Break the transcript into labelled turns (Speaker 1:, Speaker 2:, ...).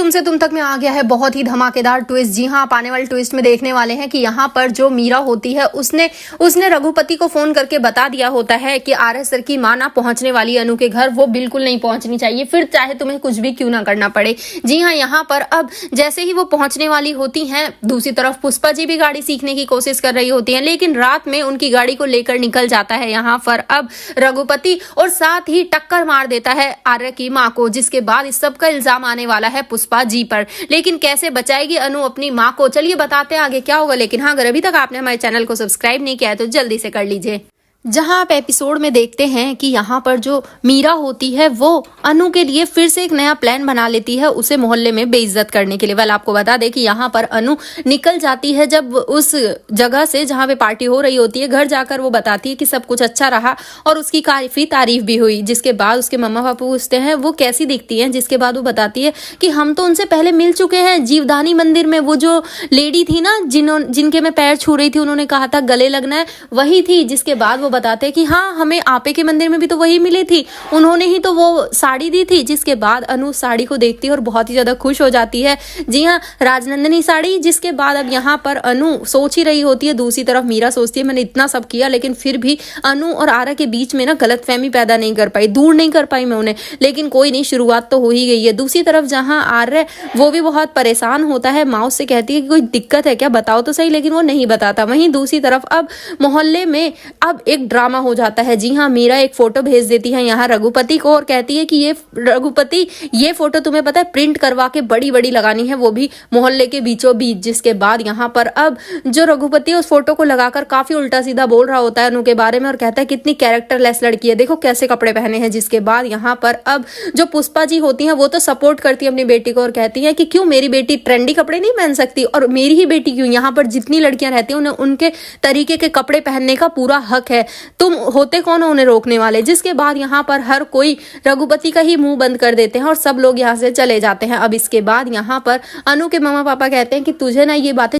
Speaker 1: तुम से तुम तक में आ गया है बहुत ही धमाकेदार ट्विस्ट। जी हाँ, आप आने वाले ट्विस्ट में देखने वाले हैं कि यहाँ पर जो मीरा होती है उसने रघुपति को फोन करके बता दिया होता है कि आरएस सर की मां ना पहुंचने वाली अनु के घर, वो बिल्कुल नहीं पहुंचनी चाहिए, फिर चाहे तुम्हें कुछ भी क्यों ना करना पड़े। जी हाँ, यहाँ पर अब जैसे ही वो पहुंचने वाली होती हैं, दूसरी तरफ पुष्पा जी भी गाड़ी सीखने की कोशिश कर रही होती है, लेकिन रात में उनकी गाड़ी को लेकर निकल जाता है यहाँ पर अब रघुपति, और साथ ही टक्कर मार देता है आर्य की माँ को, जिसके बाद इस सब का इल्जाम आने वाला है पुष्पा जी पर। लेकिन कैसे बचाएगी अनु अपनी माँ को, चलिए बताते हैं आगे क्या होगा। लेकिन हाँ, अगर अभी तक आपने हमारे चैनल को सब्सक्राइब नहीं किया है तो जल्दी से कर लीजिए। जहां आप एपिसोड में देखते हैं कि यहाँ पर जो मीरा होती है वो अनु के लिए फिर से एक नया प्लान बना लेती है, उसे मोहल्ले में बेइज्जत करने के लिए। वेल, आपको बता दें कि यहाँ पर अनु निकल जाती है जब उस जगह से जहां पे पार्टी हो रही होती है। घर जाकर वो बताती है कि सब कुछ अच्छा रहा और उसकी काफी तारीफ भी हुई। जिसके बाद उसके मम्मा पापा पूछते हैं वो कैसी दिखती है, जिसके बाद वो बताती है कि हम तो उनसे पहले मिल चुके हैं जीवदानी मंदिर में। वो जो लेडी थी ना जिनके मैं पैर छू रही थी, उन्होंने कहा था गले लगना है, वही थी। जिसके बाद बताते हैं कि हाँ, हमें आपे के मंदिर में भी तो वही मिली थी, उन्होंने ही तो वो साड़ी दी थी। जिसके बाद अनु साड़ी को देखती है और बहुत ही ज्यादा खुश हो जाती है। जी हाँ, राजनंदिनी साड़ी। जिसके बाद अब यहाँ पर अनु सोच ही रही होती है, दूसरी तरफ मीरा सोचती है मैंने इतना सब किया लेकिन फिर भी अनु और आरा के बीच में ना गलतफहमी पैदा नहीं कर पाई, दूर नहीं कर पाई मैं उन्हें। लेकिन कोई नहीं, शुरुआत तो हो ही गई है। दूसरी तरफ जहाँ आर्य वो भी बहुत परेशान होता है, माँ उससे कहती है कि कोई दिक्कत है क्या, बताओ तो सही, लेकिन वो नहीं बताता। वहीं दूसरी तरफ अब मोहल्ले में अब एक ड्रामा हो जाता है। जी हाँ, मीरा एक फोटो भेज देती है यहाँ रघुपति को और कहती है कि ये रघुपति, ये फोटो तुम्हें पता है प्रिंट करवा के बड़ी बड़ी लगानी है, वो भी मोहल्ले के बीचों बीच। जिसके बाद यहाँ पर अब जो रघुपति उस फोटो को लगाकर काफी उल्टा सीधा बोल रहा होता है अनु के बारे में और कहता है कितनी कैरेक्टरलेस लड़की है, देखो कैसे कपड़े पहने हैं। जिसके बाद यहाँ पर अब जो पुष्पा जी होती है वो तो सपोर्ट करती है अपनी बेटी को और कहती है कि क्यों मेरी बेटी ट्रेंडी कपड़े नहीं पहन सकती, और मेरी ही बेटी क्यों, यहाँ पर जितनी लड़कियां रहती हैं उन्हें उनके तरीके के कपड़े पहनने का पूरा हक है, तुम होते कौन हो उन्हें रोकने वाले। जिसके बाद यहाँ पर हर कोई रघुपति का ही मुंह बंद कर देते हैं और सब लोग यहाँ से चले जाते हैं। अब इसके बाद यहाँ पर अनु के मम्मा पापा कहते हैं कि तुझे ना ये बातें